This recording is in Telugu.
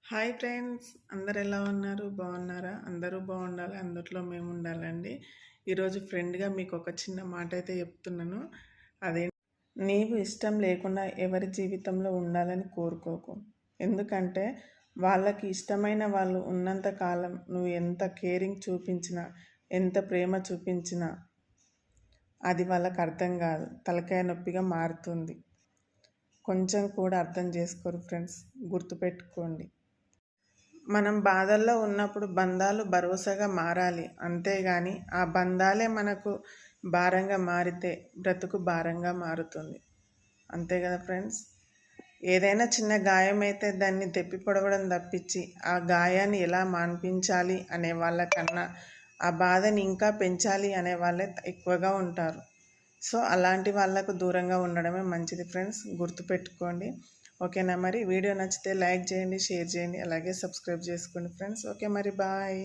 హాయ్ ఫ్రెండ్స్, అందరు ఎలా ఉన్నారు? బాగున్నారా? అందరూ బాగుండాలి, అందుట్లో మేము ఉండాలండి. ఈరోజు ఫ్రెండ్గా మీకు ఒక చిన్న మాట అయితే చెప్తున్నాను. అదే, నీవు ఇష్టం లేకుండా ఎవరి జీవితంలో ఉండాలని కోరుకోకు. ఎందుకంటే వాళ్ళకి ఇష్టమైన వాళ్ళు ఉన్నంత కాలం నువ్వు ఎంత కేరింగ్ చూపించినా, ఎంత ప్రేమ చూపించినా అది వాళ్ళకి అర్థం కాదు, తలకాయ నొప్పిగా మారుతుంది. కొంచెం కూడా అర్థం చేసుకోరు ఫ్రెండ్స్, గుర్తుపెట్టుకోండి. మనం బాధల్లో ఉన్నప్పుడు బంధాలు భరోసాగా మారాలి, అంతేగాని ఆ బంధాలే మనకు భారంగా మారితే బ్రతుకు భారంగా మారుతుంది. అంతే కదా ఫ్రెండ్స్. ఏదైనా చిన్న గాయం అయితే దాన్ని తెప్పి పొడవడం తప్పించి ఆ గాయాన్ని ఎలా మాన్పించాలి అనే వాళ్ళకన్నా ఆ బాధని ఇంకా పెంచాలి అనే వాళ్ళే ఎక్కువగా ఉంటారు. సో అలాంటి వాళ్ళకు దూరంగా ఉండడమే మంచిది ఫ్రెండ్స్, గుర్తుపెట్టుకోండి. ఓకేనా? మరి వీడియో నచ్చితే లైక్ చేయండి, షేర్ చేయండి, అలాగే సబ్స్క్రైబ్ చేసుకోండి ఫ్రెండ్స్. ఓకే మరి, బాయ్.